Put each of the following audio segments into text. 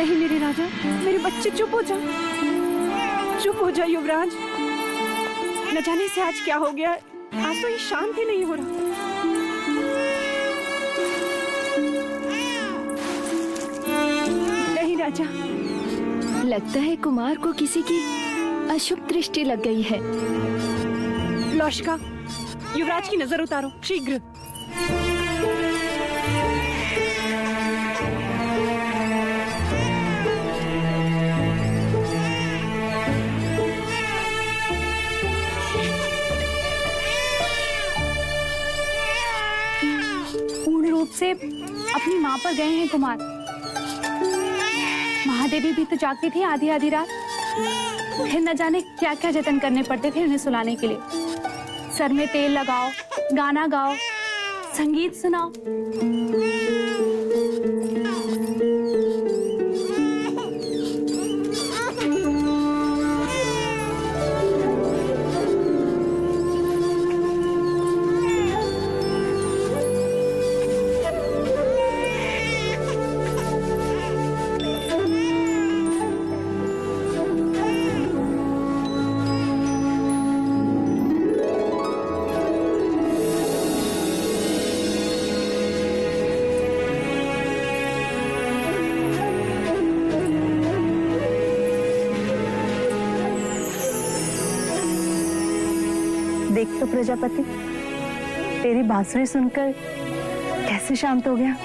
नहीं मेरे राजा, मेरे बच्चे, चुप हो जा, चुप हो जा युवराज। न जाने से आज क्या हो गया, आज तो ये शांत ही नहीं हो रहा। नहीं राजा, लगता है कुमार को किसी की अशुभ दृष्टि लग गई है। लौशिका, युवराज की नजर उतारो शीघ्र। पूर्ण रूप से अपनी माँ पर गए हैं कुमार। महादेवी भी तो जागती थी आधी आधी रात, फिर न जाने क्या क्या जतन करने पड़ते थे उन्हें सुलाने के लिए। सर में तेल लगाओ, गाना गाओ, संगीत सुनाओ। देख तो प्रजापति, तेरी बांसुरी सुनकर कैसे शांत हो गया।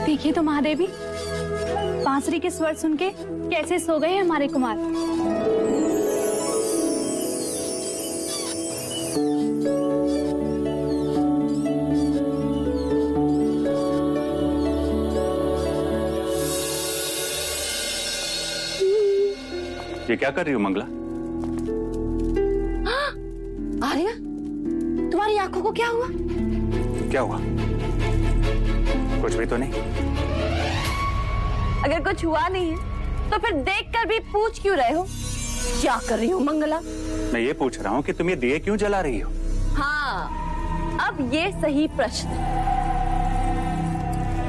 देखिए तो महादेवी, बांसुरी के स्वर सुन के कैसे सो गए हमारे कुमार। ये क्या कर रही हो मंगला? आर्या, तुम्हारी आंखों को क्या हुआ? क्या हुआ? कुछ भी तो नहीं। अगर कुछ हुआ नहीं है तो फिर देखकर भी पूछ क्यों रहे हो? क्या कर रही हो मंगला? मैं ये पूछ रहा हूँ कि तुम ये दिए क्यों जला रही हो? हाँ, अब ये सही प्रश्न।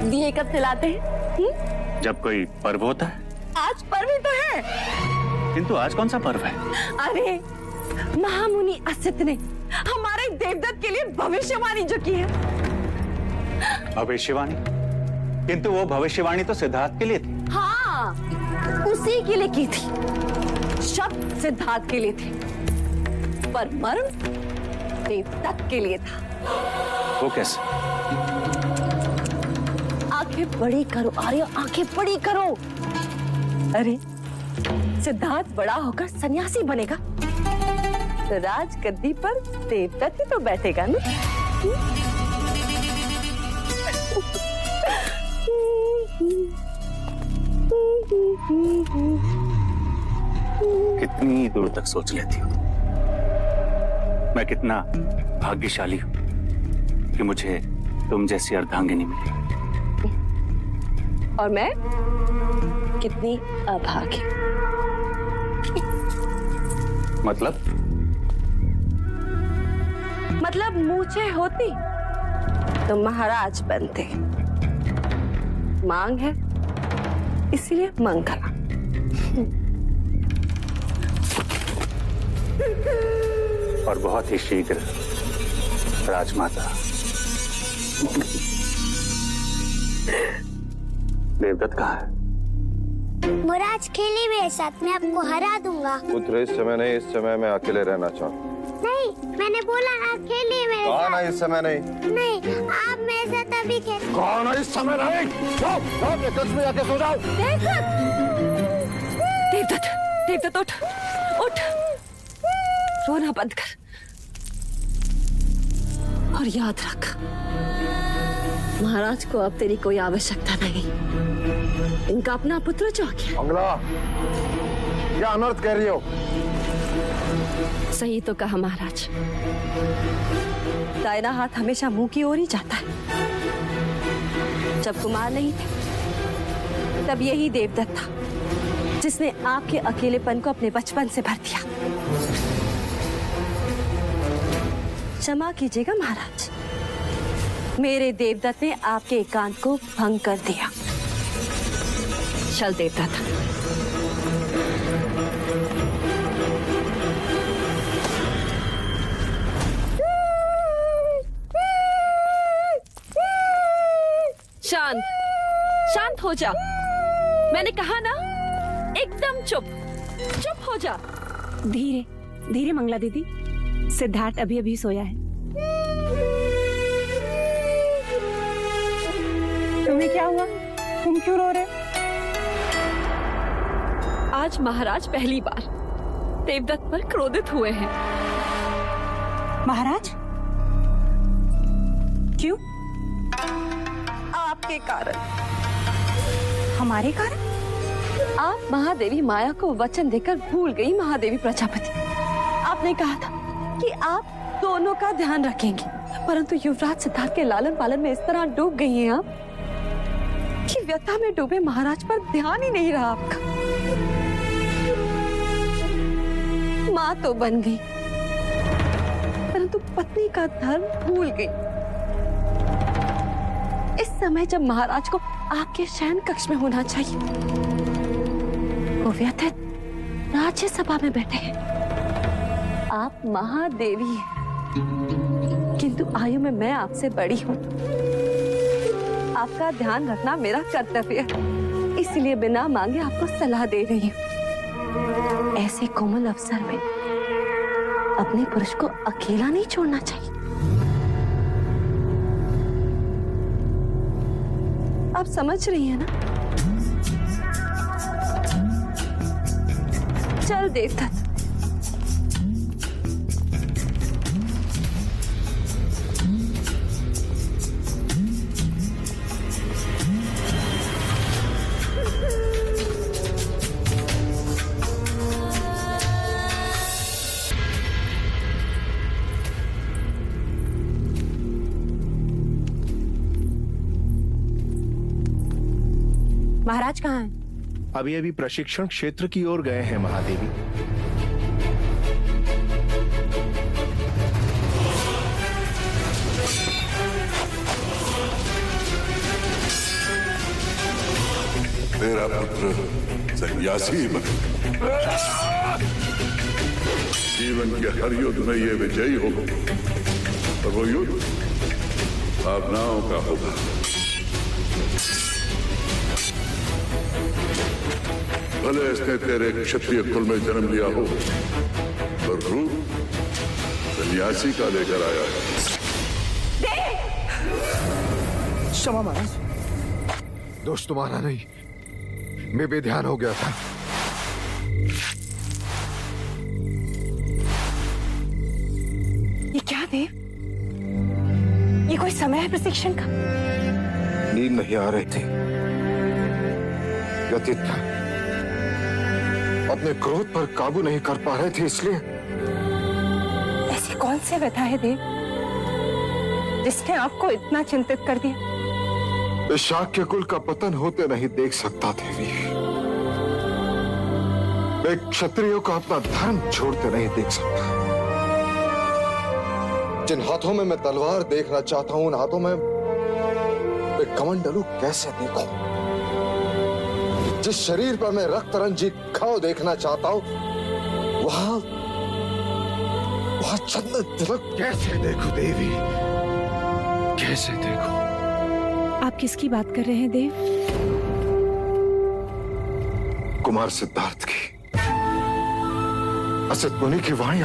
दिए कब जलाते हैं? जब कोई पर्व होता है। आज पर्व ही तो है। किंतु आज कौन सा पर्व है? अरे, महामुनि असित ने हमारे देवदत्त के लिए भविष्यवाणी जो की है। भविष्यवाणी? किंतु वो भविष्यवाणी तो सिद्धार्थ के लिए थी। हाँ, उसी के लिए की थी। शब्द सिद्धार्थ के लिए थे, पर मर्म देवदत्त के लिए था। वो कैसे? आंखें बड़ी करो आर्य, आंखें बड़ी करो। अरे, सिद्धार्थ बड़ा होकर सन्यासी बनेगा तो राजगद्दी पर देवदत्त ही तो बैठेगा ना। कितनी दूर तक सोच लेती हो? मैं कितना भाग्यशाली हूँ कि मुझे तुम जैसी अर्धांगिनी मिली। और मैं कितनी अभागी। मतलब मूछे होती तो महाराज बनते। मांग है इसलिए मंगला। और बहुत ही शीघ्र राजमाता। देवदत्त कहाँ है? मुराज खेले मेरे साथ, मैं आपको हरा दूंगा। पुत्र इस समय नहीं, इस समय मैं अकेले रहना चाहूँ। नहीं, मैंने बोला ना खेलिए मेरे साथ। कहा ना इस समय नहीं। नहीं, आप मेरे साथ अभी खेल। कहा ना इस समय नहीं। जाओ, जाओ अपने कक्ष में जाके सो जाओ। देवदत्त, देवदत्त उठ, उठ, रोना बंद कर और याद रख, महाराज को अब तेरी कोई आवश्यकता नहीं। इनका अपना पुत्र जो गया। मंगला, क्या अनर्थ कह रही हो? सही तो कहा महाराज। दाहिना हाथ हमेशा मुंह की ओर ही जाता है। जब कुमार नहीं थे तब यही देवदत्त था। जिसने आपके अकेलेपन को अपने बचपन से भर दिया। क्षमा कीजिएगा महाराज, मेरे देवदत्त ने आपके एकांत को भंग कर दिया। चल देवदत्त। शांत शांत हो जा, मैंने कहा ना, एकदम चुप चुप हो जा। धीरे धीरे मंगला दीदी, सिद्धार्थ अभी अभी सोया है। तुम्हें क्या हुआ? तुम क्यों रो रहे? आज महाराज पहली बार देवदत्त पर क्रोधित हुए हैं। महाराज क्यों? आपके कारण। हमारे कारण? आप महादेवी माया को वचन देकर भूल गई महादेवी प्रजापति। आपने कहा था कि आप दोनों का ध्यान रखेंगे, परंतु युवराज सिद्धार्थ के लालन पालन में इस तरह डूब गई हैं आप कि व्यथा में डूबे महाराज पर ध्यान ही नहीं रहा आपका। माँ तो बन गई, परंतु पत्नी का धर्म भूल गई। इस समय जब महाराज को आपके शयन कक्ष में होना चाहिए, वो व्यथित राज्यसभा में बैठे हैं। आप महादेवी हैं, किंतु आयु में मैं आपसे बड़ी हूँ। आपका ध्यान रखना मेरा कर्तव्य है, इसलिए बिना मांगे आपको सलाह दे रही हूँ। ऐसे कोमल अवसर में अपने पुरुष को अकेला नहीं छोड़ना चाहिए। आप समझ रही हैं ना? चल देवदत्त। महाराज कहाँ हैं? अभी अभी प्रशिक्षण क्षेत्र की ओर गए हैं महादेवी। मेरा पुत्र सन्यासी बने, जीवन के हर युद्ध में ये विजयी होगा, और वो युद्ध भावनाओं का होगा। भले इसने तेरे क्षत्रिय कुल में जन्म लिया हो, पर रूप सन्यासी का लेकर आया है। क्षमा महाराज, दोष तुम्हारा नहीं, मैं बेध्यान हो गया था। ये क्या देव? ये कोई समय है प्रशिक्षण का? नींद नहीं आ रही थी, व्यथित था, अपने क्रोध पर काबू नहीं कर पा रहे थे, इसलिए। ऐसी कौन सी व्यथा है देव जिसने आपको इतना चिंतित कर दिया? इस शाक्य कुल का पतन होते नहीं देख सकता देवी। मैं क्षत्रियों को अपना धर्म छोड़ते नहीं देख सकता। जिन हाथों में मैं तलवार देखना चाहता हूं, उन हाथों में मैं कमंडलू कैसे देखूं? जिस शरीर पर मैं रक्त रंजित घाव देखना चाहता हूं, वहां चंदन तिलक कैसे देखूं देवी? कैसे देखूं? आप किसकी बात कर रहे हैं देव? कुमार सिद्धार्थ की। असत मुनि की वाणी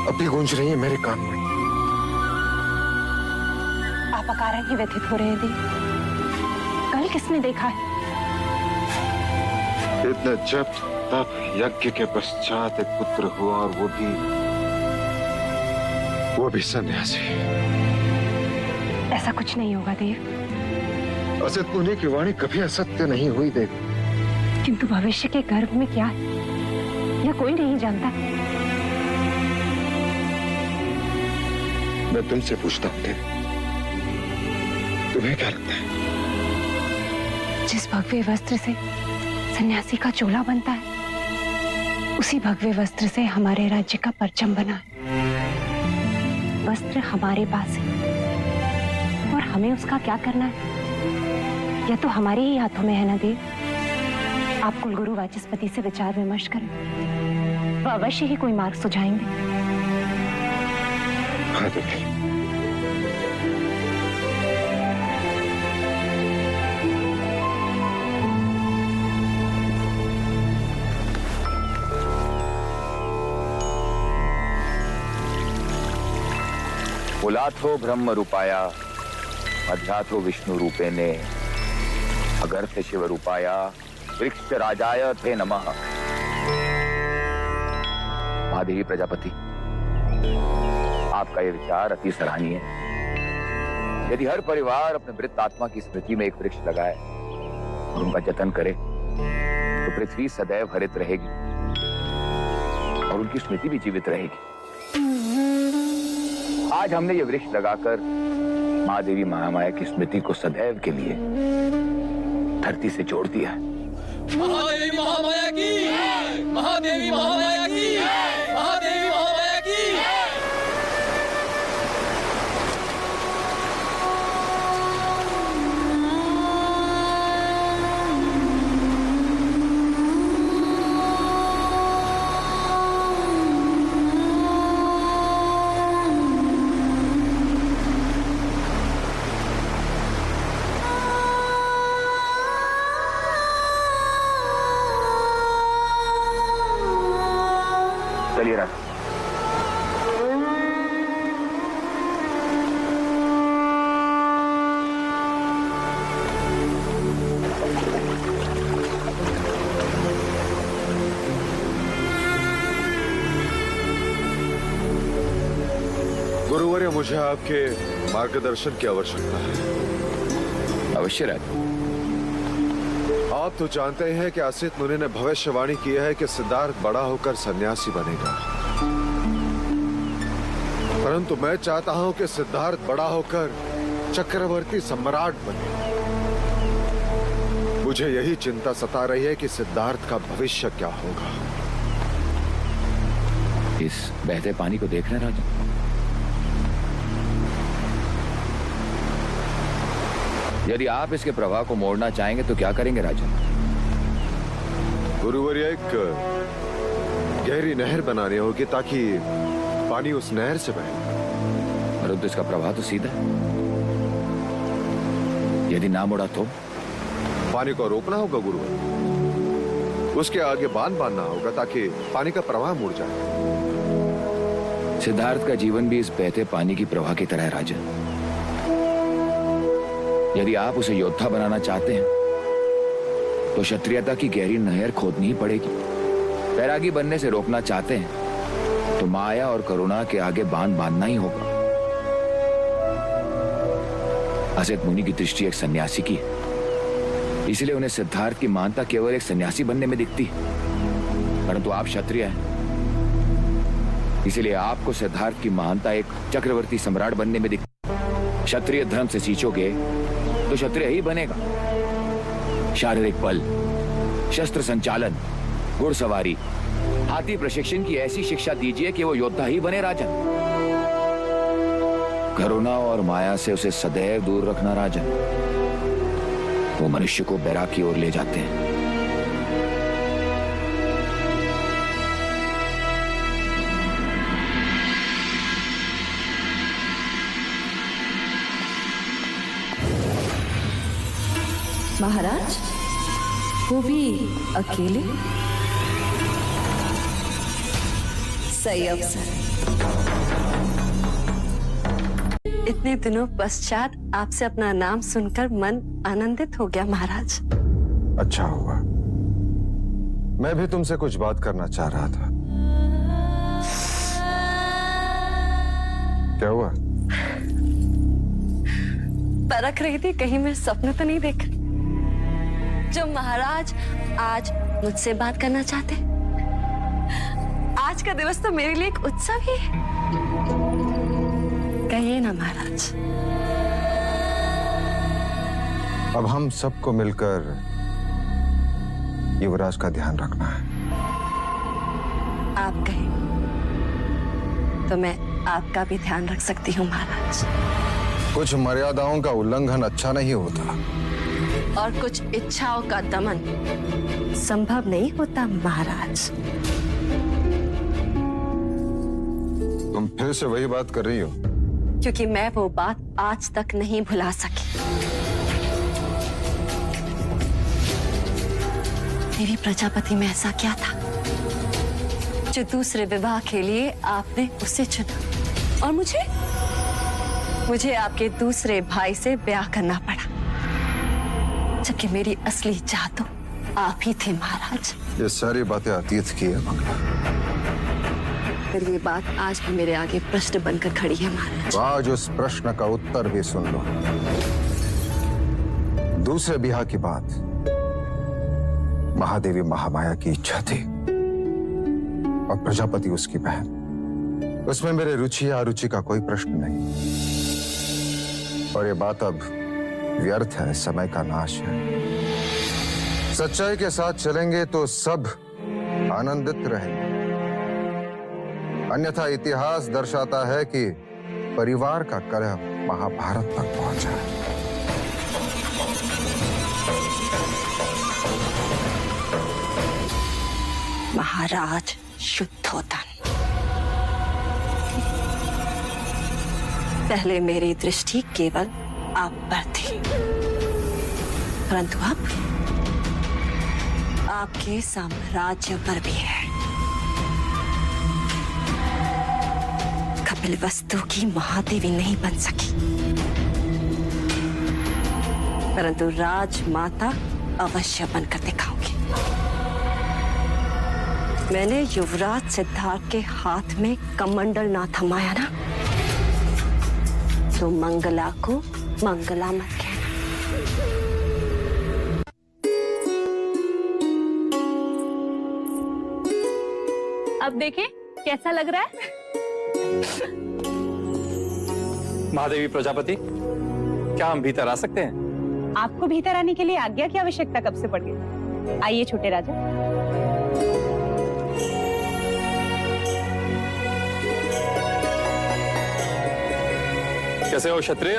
अभी गूंज रही है मेरे कान में। आप अकारण ही व्यथित हो रहे हैं देव। कल किसने देखा है? इतने जब तब यज्ञ के पश्चात एक पुत्र हुआ, और वो भी सन्यासी। ऐसा कुछ नहीं होगा देव। असत मुनि की वाणी कभी असत्य नहीं हुई देव। किंतु भविष्य के गर्भ में क्या है यह कोई नहीं जानता। मैं तुमसे पूछता हूं देव, तुम्हें क्या लगता है? जिस भगवे वस्त्र से सन्यासी का चोला बनता है, उसी भगवे वस्त्र से हमारे राज्य का परचम बना है। वस्त्र हमारे पास है और हमें उसका क्या करना है, यह तो हमारे ही हाथों में है ना देव। आप कुलगुरु वाचस्पति से विचार विमर्श करें, वो अवश्य ही कोई मार्ग सुझाएंगे। हाँ देवी। कुलाथो ब्रह्म रूपाया मध्याथो विष्णु रूपेने अगर्थ शिव रूपाया वृक्ष राजाय थे नमः। महादेवी प्रजापति, आपका यह विचार अति सराहनीय है। यदि हर परिवार अपने मृत आत्मा की स्मृति में एक वृक्ष लगाए और उनका जतन करे तो पृथ्वी सदैव हरित रहेगी और उनकी स्मृति भी जीवित रहेगी। आज हमने ये वृक्ष लगाकर महादेवी महामाया की स्मृति को सदैव के लिए धरती से जोड़ दिया है। महादेवी महामाया की, महादेवी महामाया की, महादेवी महामाया की। चलिए राज। गुरुवर्य, मुझे आपके मार्गदर्शन की आवश्यकता है। अवश्य राज। आप तो जानते हैं कि असित मुनि ने भविष्यवाणी की है कि सिद्धार्थ बड़ा होकर सन्यासी बनेगा, परंतु मैं चाहता हूं कि सिद्धार्थ बड़ा होकर चक्रवर्ती सम्राट बने। मुझे यही चिंता सता रही है कि सिद्धार्थ का भविष्य क्या होगा। इस बहते पानी को देख रहे हैं राजा? यदि आप इसके प्रवाह को मोड़ना चाहेंगे तो क्या करेंगे राजा? गुरुवर्य, एक गहरी नहर बनानी होगी ताकि पानी उस नहर से बहे। परंतु इसका प्रवाह तो सीधा है। यदि ना मुड़ा तो पानी को रोकना होगा गुरुवर्य। उसके आगे बांध बांधना होगा ताकि पानी का प्रवाह मुड़ जाए। सिद्धार्थ का जीवन भी इस बहते पानी की प्रवाह की तरह है राजा। यदि आप उसे योद्धा बनाना चाहते हैं तो क्षत्रियता की गहरी नहर खोदनी ही पड़ेगी। बैरागी बनने से रोकना चाहते हैं तो माया और करुणा के आगे बांध बांधना ही होगा। असित मुनि की दृष्टि एक सन्यासी की है, इसलिए उन्हें सिद्धार्थ की महानता केवल एक सन्यासी बनने में दिखती है। परंतु आप क्षत्रिय हैं, इसलिए आपको सिद्धार्थ की महानता एक चक्रवर्ती सम्राट बनने में दिखती है। क्षत्रिय धर्म से सींचोगे तो क्षत्रिय ही बनेगा। शारीरिक बल, शस्त्र संचालन, घुड़सवारी, हाथी प्रशिक्षण की ऐसी शिक्षा दीजिए कि वो योद्धा ही बने राजन। करुणा और माया से उसे सदैव दूर रखना राजन। वो मनुष्य को बैराग की ओर ले जाते हैं। महाराज, वो भी अकेले? सही अवसर। इतने दिनों पश्चात आपसे अपना नाम सुनकर मन आनंदित हो गया महाराज। अच्छा हुआ। मैं भी तुमसे कुछ बात करना चाह रहा था। क्या हुआ? परख रही थी कहीं मैं सपने तो नहीं देख रही जो महाराज आज मुझसे बात करना चाहते। आज का दिवस तो मेरे लिए एक उत्सव ही है। कहिए ना महाराज। अब हम सबको मिलकर युवराज का ध्यान रखना है। आप कहें तो मैं आपका भी ध्यान रख सकती हूँ महाराज। कुछ मर्यादाओं का उल्लंघन अच्छा नहीं होता और कुछ इच्छाओं का दमन संभव नहीं होता महाराज। तुम फिर से वही बात कर रही हो? क्योंकि मैं वो बात आज तक नहीं भुला सकी। देवी प्रजापति में ऐसा क्या था जो दूसरे विवाह के लिए आपने उसे चुना और मुझे आपके दूसरे भाई से ब्याह करना पड़ा, जबकि मेरी असली चाह तो आप ही थे महाराज। ये सारी बातें अतीत की है मंगला। फिर ये बात आज भी मेरे आगे प्रश्न बनकर खड़ी है महाराज। आज उस प्रश्न का उत्तर भी सुन लो। दूसरे ब्याह की बात महादेवी महामाया की इच्छा थी और प्रजापति उसकी बहन। उसमें मेरे रुचि या अरुचि का कोई प्रश्न नहीं और ये बात अब व्यर्थ है, समय का नाश है। सच्चाई के साथ चलेंगे तो सब आनंदित रहेंगे, अन्यथा इतिहास दर्शाता है कि परिवार का कलह महाभारत तक पहुंचा है। महाराज शुद्धोदन, पहले मेरी दृष्टि केवल आप पर थी, परंतु अब आपके साम्राज्य पर भी है। कपिलवस्तु की महादेवी नहीं बन सकी, परंतु राजमाता अवश्य बनकर दिखाऊंगी। मैंने युवराज सिद्धार्थ के हाथ में कमंडल ना थमाया ना, तो मंगला को मंगला मत कहना। अब देखें कैसा लग रहा है। महादेवी प्रजापति, क्या हम भीतर आ सकते हैं? आपको भीतर आने के लिए आज्ञा की आवश्यकता कब से पड़ गई? आइए छोटे राजा। कैसे हो क्षत्रिय?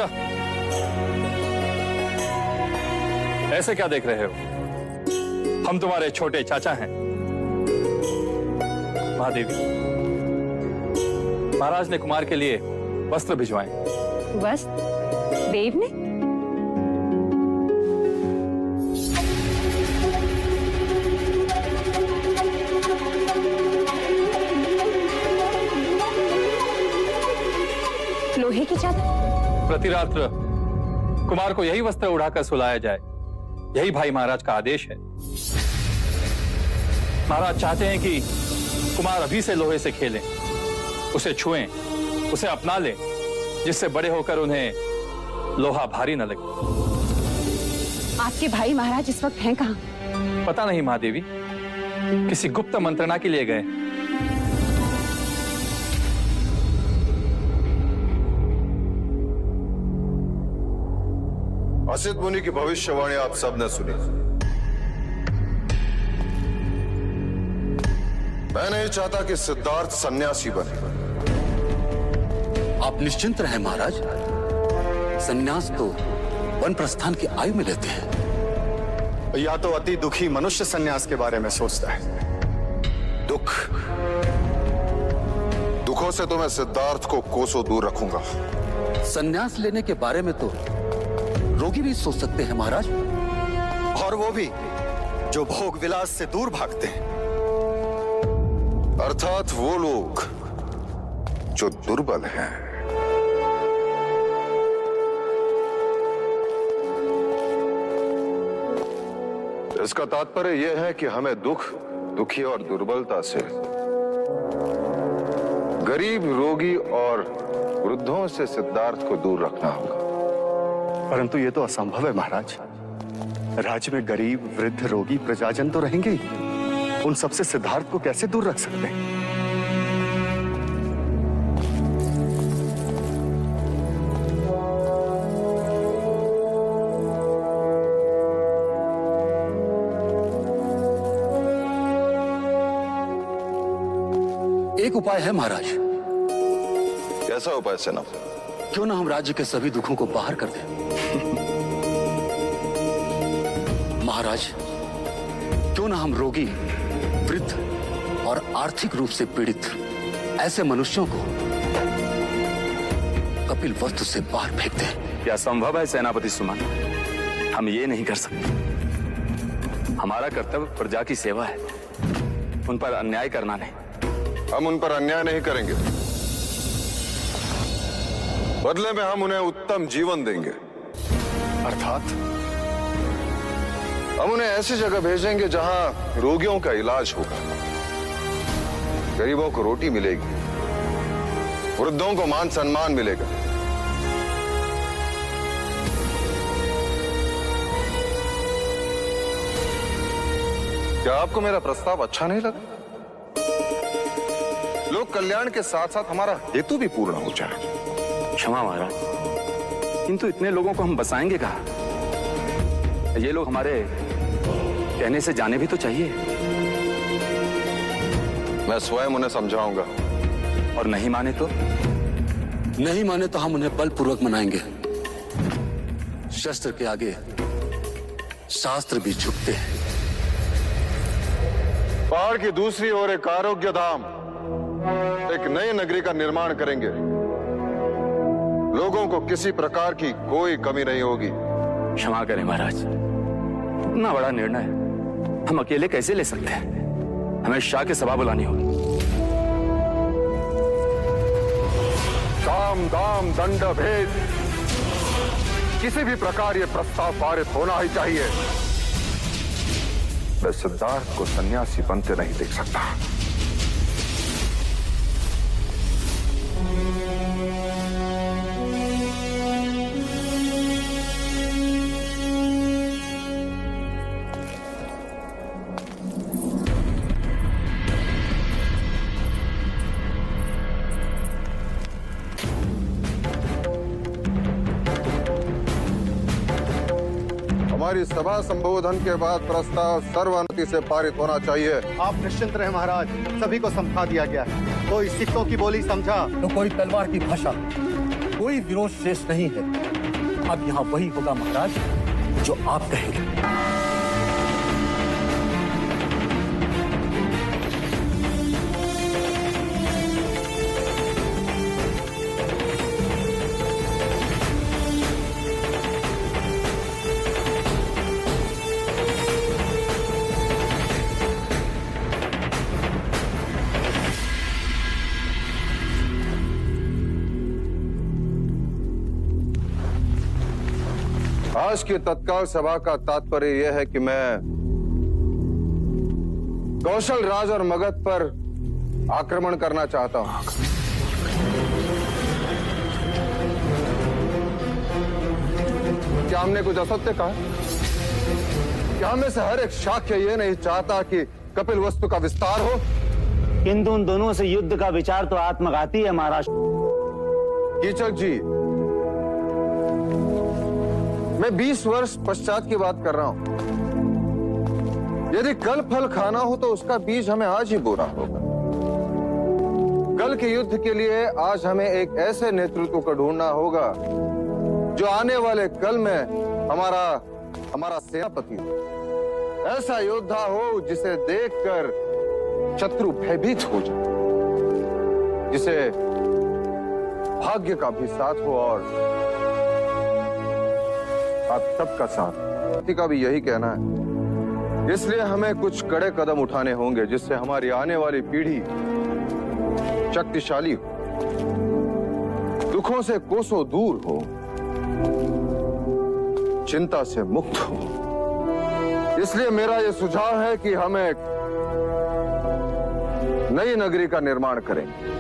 ऐसे क्या देख रहे हो? हम तुम्हारे छोटे चाचा हैं। महादेवी, महाराज ने कुमार के लिए वस्त्र भिजवाए। वस्त्र? देव ने? लोहे की चादर? प्रतिरात्र कुमार को यही वस्त्र उड़ाकर सुलाया जाए, यही भाई महाराज का आदेश है। महाराज चाहते हैं कि कुमार अभी से लोहे से खेलें, उसे छुएं, उसे अपना लें, जिससे बड़े होकर उन्हें लोहा भारी न लगे। आपके भाई महाराज इस वक्त हैं कहाँ? पता नहीं महादेवी, किसी गुप्त मंत्रणा के लिए गए। असित मुनि की भविष्यवाणी आप सबने सुनी। मैं नहीं चाहता कि सिद्धार्थ सन्यासी बने। आप निश्चिंत रहें महाराज, सन्यास तो वन प्रस्थान की आयु में लेते हैं। या तो अति दुखी मनुष्य सन्यास के बारे में सोचता है। दुखों से तो मैं सिद्धार्थ को कोसों दूर रखूंगा। सन्यास लेने के बारे में तो रोगी भी सोच सकते हैं महाराज, और वो भी जो भोग विलास से दूर भागते हैं। अर्थात वो लोग जो दुर्बल हैं। इसका तात्पर्य यह है कि हमें दुखी और दुर्बलता से, गरीब, रोगी और वृद्धों से सिद्धार्थ को दूर रखना होगा। परंतु ये तो असंभव है महाराज। राज्य में गरीब, वृद्ध, रोगी, प्रजाजन तो रहेंगे ही। उन सबसे सिद्धार्थ को कैसे दूर रख सकते हैं? एक उपाय है महाराज। कैसा उपाय सेना? क्यों ना हम राज्य के सभी दुखों को बाहर कर दें। महाराज, क्यों ना हम रोगी, वृद्ध और आर्थिक रूप से पीड़ित ऐसे मनुष्यों को कपिल वस्तु से बाहर फेंक दें। क्या संभव है सेनापति सुमन? हम ये नहीं कर सकते। हमारा कर्तव्य प्रजा की सेवा है, उन पर अन्याय करना नहीं। हम उन पर अन्याय नहीं करेंगे, बदले में हम उन्हें उत्तम जीवन देंगे। अर्थात हम उन्हें ऐसी जगह भेजेंगे जहां रोगियों का इलाज होगा, गरीबों को रोटी मिलेगी, वृद्धों को मान सम्मान मिलेगा। क्या आपको मेरा प्रस्ताव अच्छा नहीं लगा? लोक कल्याण के साथ साथ हमारा हेतु भी पूर्ण हो जाए। क्षमा महाराज, किंतु इतने लोगों को हम बसाएंगे कहाँ? ये लोग हमारे कहने से जाने भी तो चाहिए। मैं स्वयं उन्हें समझाऊंगा। और नहीं माने तो? नहीं माने तो हम उन्हें बलपूर्वक मनाएंगे। शस्त्र के आगे शास्त्र भी झुकते हैं। पहाड़ की दूसरी ओर एक आरोग्य धाम, एक नई नगरी का निर्माण करेंगे। लोगों को किसी प्रकार की कोई कमी नहीं होगी। क्षमा करें महाराज, इतना बड़ा निर्णय हम अकेले कैसे ले सकते हैं? हमें शाह की सभा बुलानी होगी। साम दाम दंड भेद, किसी भी प्रकार ये प्रस्ताव पारित होना ही चाहिए। मैं सिद्धार्थ को सन्यासी बनते नहीं देख सकता। हमारी सभा संबोधन के बाद प्रस्ताव सर्वानुमति से पारित होना चाहिए। आप निश्चिंत रहे महाराज, सभी को समझा दिया गया है। कोई सिक्कों की बोली समझा तो कोई तलवार की भाषा, कोई विरोध शेष नहीं है। अब यहाँ वही होगा महाराज जो आप कहेंगे। आज की तत्काल सभा का तात्पर्य यह है कि मैं कौशल राज और मगध पर आक्रमण करना चाहता हूं। क्या हमने कुछ असत्य कहा? क्या हमें से हर एक शाक्य ये नहीं चाहता कि कपिल वस्तु का विस्तार हो? किंतु उन दोनों से युद्ध का विचार तो आत्मघाती है महाराज। कीचक जी, मैं 20 वर्ष पश्चात की बात कर रहा हूं। यदि कल फल खाना हो तो उसका बीज हमें आज ही बोना होगा। कल के युद्ध के लिए आज हमें एक ऐसे नेतृत्व को ढूंढना होगा जो आने वाले कल में हमारा सेनापति हो। ऐसा योद्धा हो जिसे देखकर शत्रु भयभीत हो जाए, जिसे भाग्य का भी साथ हो और आप सबका साथ का भी यही कहना है। इसलिए हमें कुछ कड़े कदम उठाने होंगे जिससे हमारी आने वाली पीढ़ी शक्तिशाली हो, दुखों से कोसों दूर हो, चिंता से मुक्त हो। इसलिए मेरा यह सुझाव है कि हम एक नई नगरी का निर्माण करेंगे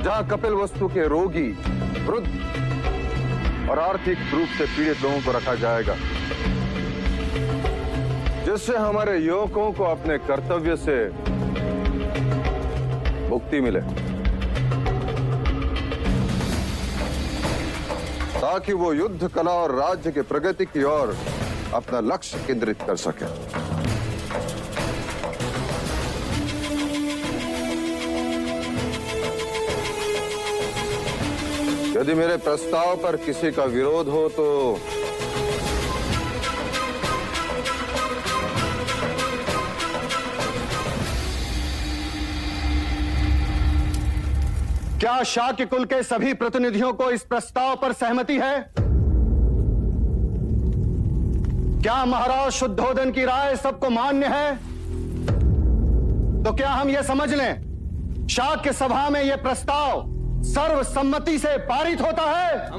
जहां कपिल वस्तु के रोगी, वृद्ध और आर्थिक रूप से पीड़ित लोगों को रखा जाएगा, जिससे हमारे युवकों को अपने कर्तव्य से मुक्ति मिले, ताकि वो युद्ध कला और राज्य के प्रगति की ओर अपना लक्ष्य केंद्रित कर सके। यदि मेरे प्रस्ताव पर किसी का विरोध हो तो क्या शाक्य कुल के सभी प्रतिनिधियों को इस प्रस्ताव पर सहमति है? क्या महाराज शुद्धोदन की राय सबको मान्य है? तो क्या हम ये समझ लें शाक्य सभा में यह प्रस्ताव सर्वसम्मति से पारित होता है?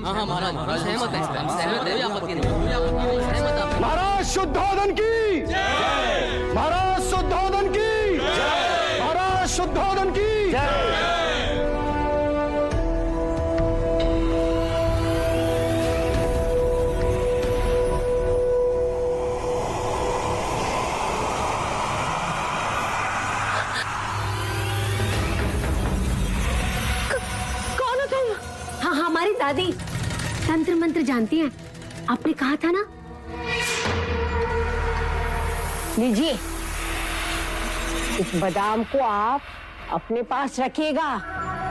महाराज शुद्धोदन की जय! महाराज शुद्धोदन की जय! महाराज शुद्धोदन की जय! हमारी दादी तंत्र मंत्र जानती हैं। आपने कहा था ना। लीजिए, इस बादाम को आप अपने पास रखिएगा।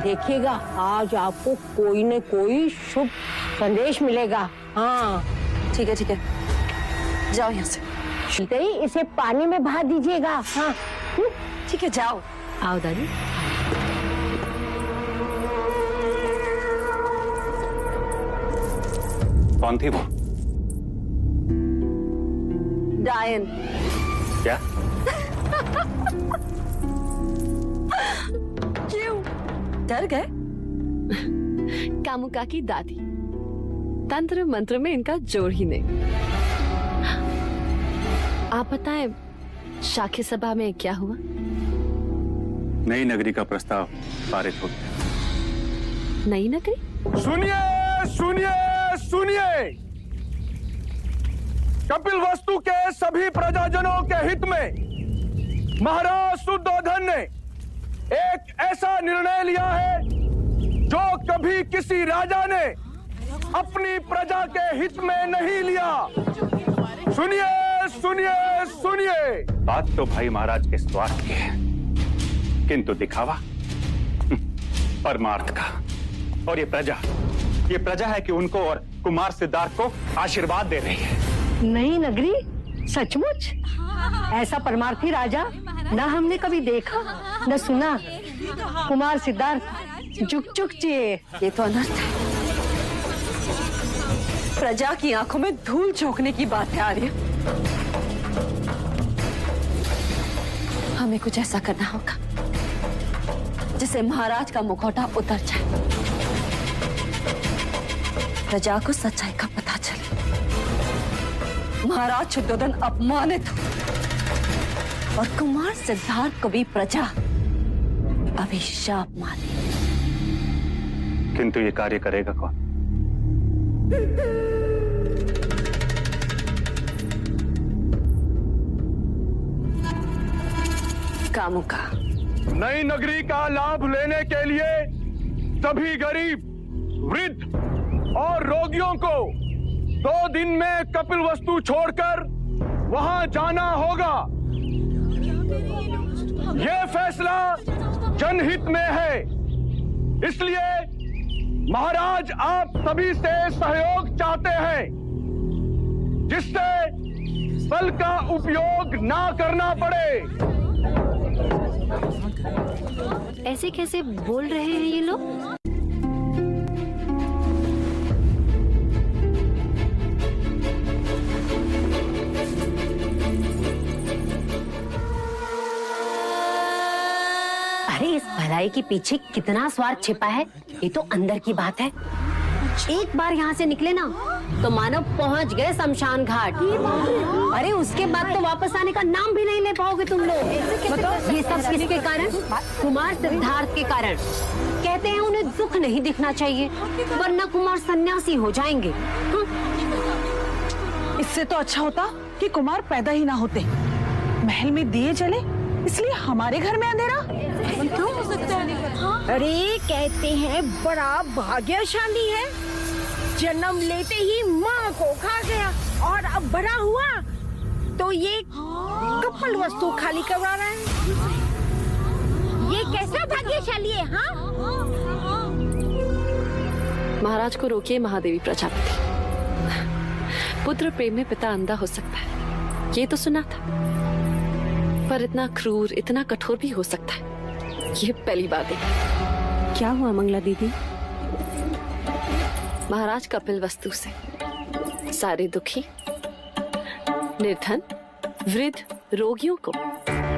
देखिएगा आज आपको कोई न कोई शुभ संदेश मिलेगा। हाँ ठीक है, ठीक है, जाओ यहाँ से। सीते ही इसे पानी में बहा दीजिएगा। हाँ ठीक है, जाओ। आओ दादी। कौन थी वो? डायन। क्या? क्यों डर गए? कामुका की दादी। तंत्र मंत्र में इनका जोर ही नहीं। आप बताएं शाक्य सभा में क्या हुआ? नई नगरी का प्रस्ताव पारित हो गया। नई नगरी? सुनिए सुनिए सुनिए, कपिल वस्तु के सभी प्रजाजनों के हित में महाराज शुद्धोधन ने एक ऐसा निर्णय लिया है जो कभी किसी राजा ने अपनी प्रजा के हित में नहीं लिया। सुनिए सुनिए सुनिए। बात तो भाई महाराज के स्वार्थ की है, किंतु दिखावा परमार्थ का। और ये प्रजा है कि उनको और कुमार सिद्धार्थ को आशीर्वाद दे रही है। नई नगरी? सचमुच? ऐसा परमार्थी राजा ना हमने कभी देखा न सुना। कुमार सिद्धार्थ जुक जुक जिए। ये तो अनर्थ है। प्रजा की आंखों में धूल झोंकने की बात है आर्य। हमें कुछ ऐसा करना होगा जिससे महाराज का मुखौटा उतर जाए, प्रजा को सच्चाई का पता चले, महाराज शुद्धोधन अपमानित हो और कुमार सिद्धार्थ को भी प्रजा अभिशाप माने। किंतु ये कार्य करेगा कौन? कामुका। नई नगरी का लाभ लेने के लिए सभी गरीब, वृद्ध और रोगियों को 2 दिन में कपिल वस्तु छोड़कर वहां जाना होगा। यह फैसला जनहित में है, इसलिए महाराज आप सभी से सहयोग चाहते हैं जिससे बल का उपयोग ना करना पड़े। ऐसे कैसे बोल रहे हैं ये लोग? अरे इस भलाई के पीछे कितना स्वार्थ छिपा है, ये तो अंदर की बात है। एक बार यहाँ से निकले ना तो मानो पहुँच गए शमशान घाट। अरे उसके बाद तो वापस आने का नाम भी नहीं ले पाओगे तुम लोग। ये सब किसके कारण? कुमार सिद्धार्थ के कारण। कहते हैं उन्हें दुख नहीं दिखना चाहिए वरना कुमार सन्यासी हो जाएंगे। इससे तो अच्छा होता कि कुमार पैदा ही ना होते। महल में दिए जले इसलिए हमारे घर में अंधेरा। अरे कहते हैं बड़ा भाग्यशाली है, जन्म लेते ही माँ को खा गया और अब बड़ा हुआ तो ये कपिल वस्तु खाली करवा रहा है। ये कैसा भाग्यशाली है? हाँ महाराज को रोकिए महादेवी प्रजापति। पुत्र प्रेम में पिता अंधा हो सकता है, ये तो सुना था, पर इतना क्रूर, इतना कठोर भी हो सकता है, ये पहली बात है। क्या हुआ मंगला दीदी? महाराज कपिल वस्तु से सारे दुखी, निर्धन, वृद्ध, रोगियों को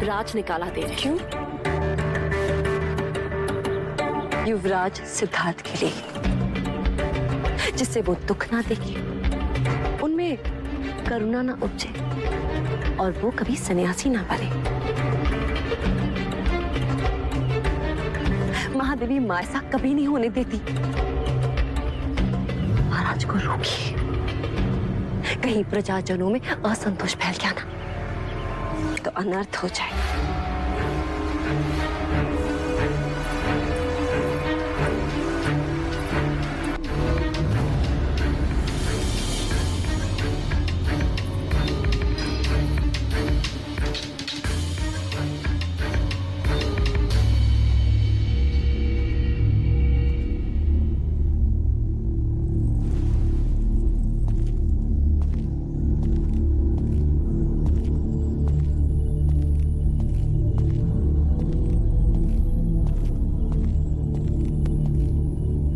राज निकाला दे रहे। क्यों? युवराज सिद्धार्थ के लिए, जिससे वो दुख ना देखे, उनमें करुणा ना उपजे और वो कभी सन्यासी ना बने। महादेवी मां ऐसा कभी नहीं होने देती। महाराज को रोकिए, कहीं प्रजाजनों में असंतोष फैल गया ना तो अनर्थ हो जाएगा।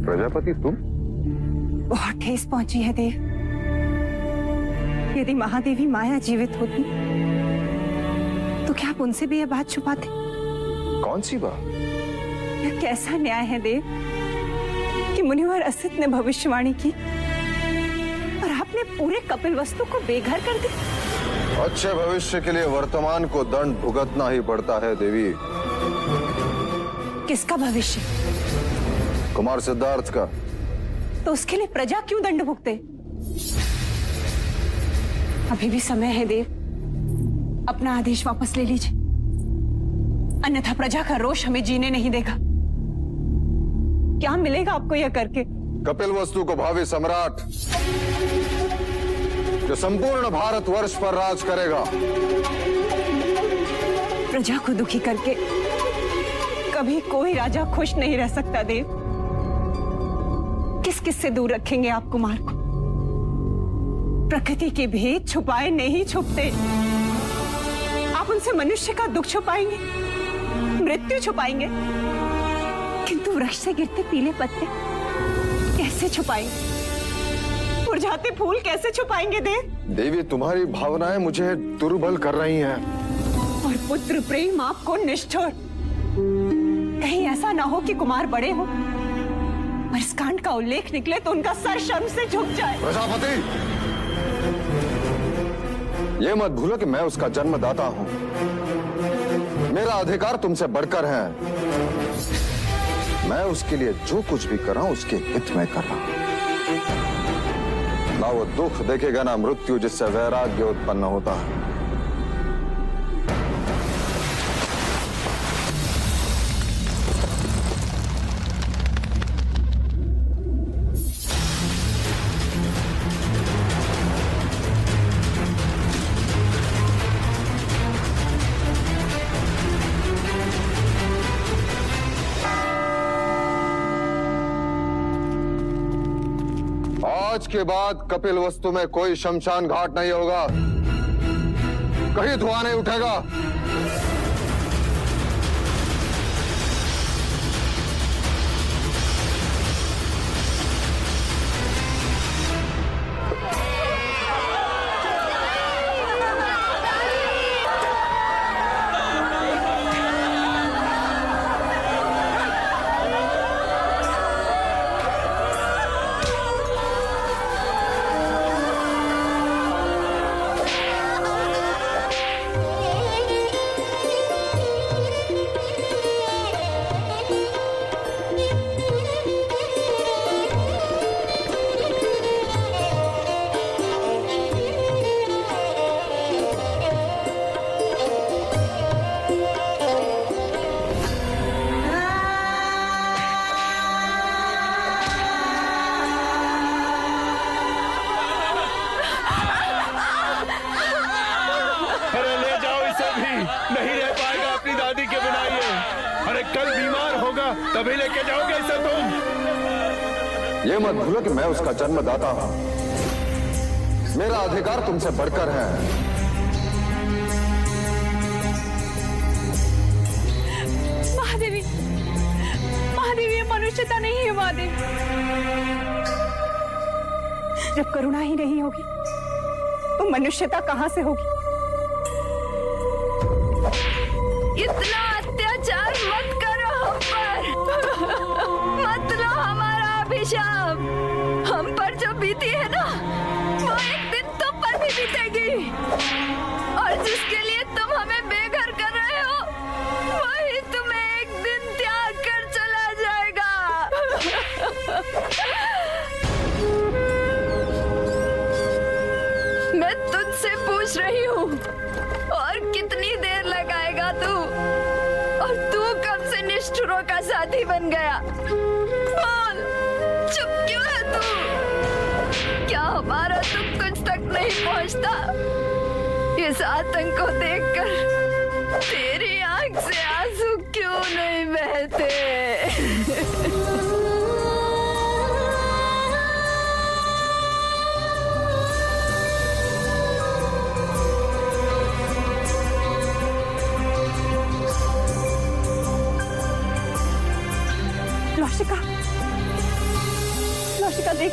प्रजापति तुम? बहुत ठेस पहुंची है देव। यदि महादेवी माया जीवित होती तो क्या आप उनसे भी यह बात छुपाते? कौन सी बात? यह कैसा न्याय है देव कि मुनिवर असित ने भविष्यवाणी की और आपने पूरे कपिल वस्तु को बेघर कर दिया। अच्छे भविष्य के लिए वर्तमान को दंड भुगतना ही पड़ता है देवी। किसका भविष्य? कुमार सिद्धार्थ का। तो उसके लिए प्रजा क्यों दंड भुगते? अभी भी समय है देव, अपना आदेश वापस ले लीजिए, अन्यथा प्रजा का रोष हमें जीने नहीं देगा। क्या मिलेगा आपको यह करके? कपिल वस्तु को भावी सम्राट जो संपूर्ण भारतवर्ष पर राज करेगा। प्रजा को दुखी करके कभी कोई राजा खुश नहीं रह सकता देव। किस किस से दूर रखेंगे आप कुमार को? प्रकृति के भेद छुपाए नहीं छुपते। आप उनसे मनुष्य का दुख छुपाएंगे, मृत्यु छुपाएंगे, किंतु वृक्ष से गिरते पीले पत्ते कैसे छुपाएंगे? मुरझाते फूल कैसे छुपाएंगे देव? देवी तुम्हारी भावनाएं मुझे दुर्बल कर रही हैं। और पुत्र प्रेम आपको निष्ठुर। कहीं ऐसा ना हो कि कुमार बड़े हो और इस कांड का उल्लेख निकले तो उनका सर शर्म से झुक जाए। प्रजापति, ये मत भूलो कि मैं उसका जन्मदाता हूं। मेरा अधिकार तुमसे बढ़कर है। मैं उसके लिए जो कुछ भी कर रहा हूं उसके हित में कर रहा हूं। ना वो दुख देखेगा ना मृत्यु जिससे वैराग्य उत्पन्न होता है। आज के बाद कपिल वस्तु में कोई शमशान घाट नहीं होगा, कहीं धुआं नहीं उठेगा। नहीं रह पाएगा अपनी दादी के बिना ये। अरे कल बीमार होगा तभी लेके जाओगे इसे तुम। ये मत भूलो कि मैं उसका जन्मदाता हूं। मेरा अधिकार तुमसे बढ़कर है। महादेवी, महादेवी, ये मनुष्यता नहीं है महादेवी। जब करुणा ही नहीं होगी तो मनुष्यता कहां से होगी? इतना अत्याचार मत करो हम पर, मत लो हमारा अभिशाप। हम पर जो बीती है ना, वो एक दिन तुम पर भी बीतेगी, और जिसके लिए तुम हमें बेघर कर रहे हो, वही तुम्हें एक दिन त्याग कर चला जाएगा। मैं तुझसे पूछ रही हूँ, और कितनी देर लगाएगा तू? और तू कब से निष्ठुरों का साथी बन गया? बोल, चुप क्यों है तू? क्या हमारा दुख तुझ तक नहीं पहुंचता? इस आतंक को देखकर तेरी आंख से आंसू क्यों नहीं बहते? लौशिका देख,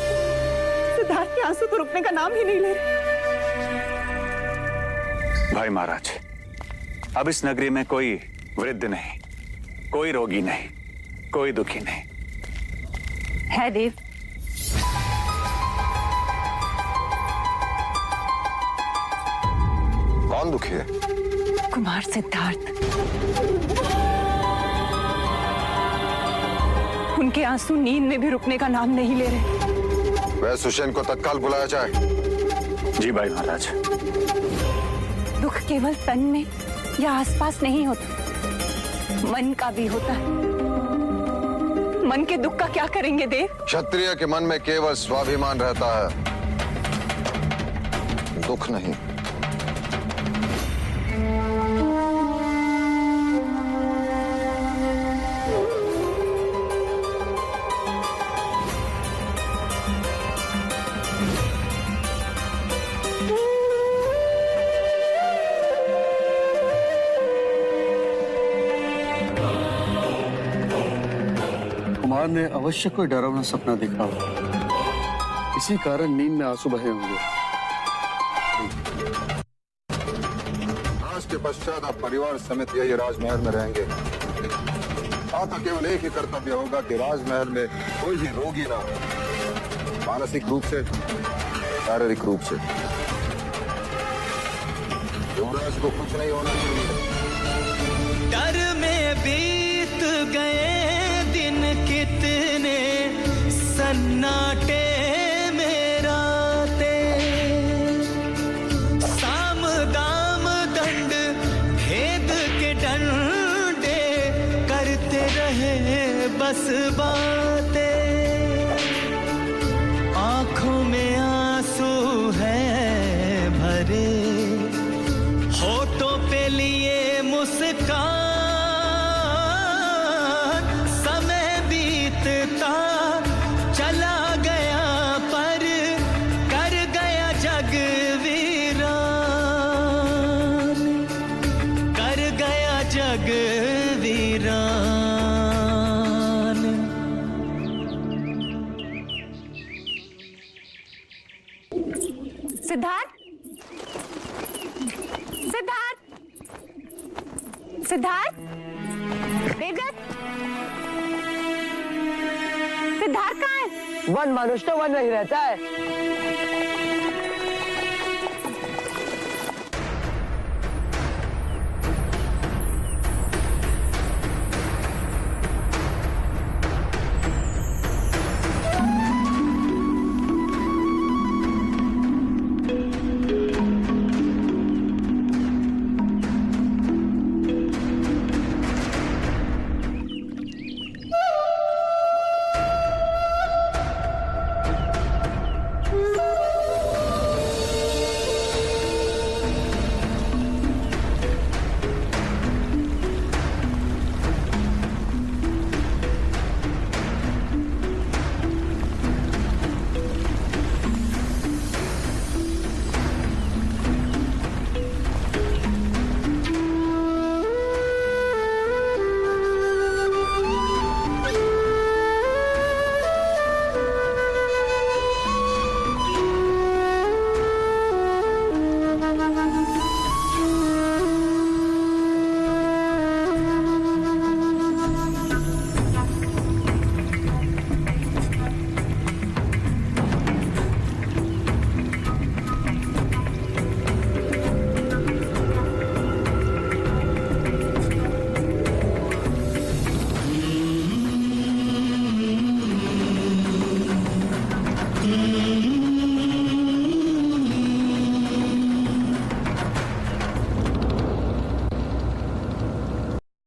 सिद्धार्थ के आंसू तो रुकने का नाम ही नहीं ले रहे। भाई महाराज, अब इस नगरी में कोई वृद्ध नहीं, कोई रोगी नहीं, कोई दुखी नहीं है। देव, कौन दुखी है? कुमार सिद्धार्थ। उनके आंसू नींद में भी रुकने का नाम नहीं ले रहे। वह सुषेण को तत्काल बुलाया जाए। जी भाई महाराज। दुख केवल तन में या आसपास नहीं होता, मन का भी होता है। मन के दुख का क्या करेंगे देव? क्षत्रिय के मन में केवल स्वाभिमान रहता है, दुख नहीं। कुमार ने अवश्य कोई डरावना सपना देखा होगा, इसी कारण नींद में आंसू बहे होंगे। आज के पश्चात आप परिवार समेत यही राजमहल में रहेंगे। आपका केवल एक ही कर्तव्य होगा कि राजमहल में कोई भी रोगी ना हो, मानसिक रूप से, शारीरिक रूप से। युवराज को कुछ नहीं होना चाहिए। डर में बीत गए दिन कितने, सन्नाटे में रातें, साम दाम दंड भेद के डंडे करते रहे बस बातें। आंखों में आंसू है भरे, होठों पे लिए मुस्कान, समय बीतता चला गया पर कर गया जग वीरान, कर गया जग वीरान। सिद्धार्थ, सिद्धार्थ, सिद्धार्थ, देवदत्त, सिद्धार्थ कहाँ है? वन मनुष्य तो वन नहीं रहता है। है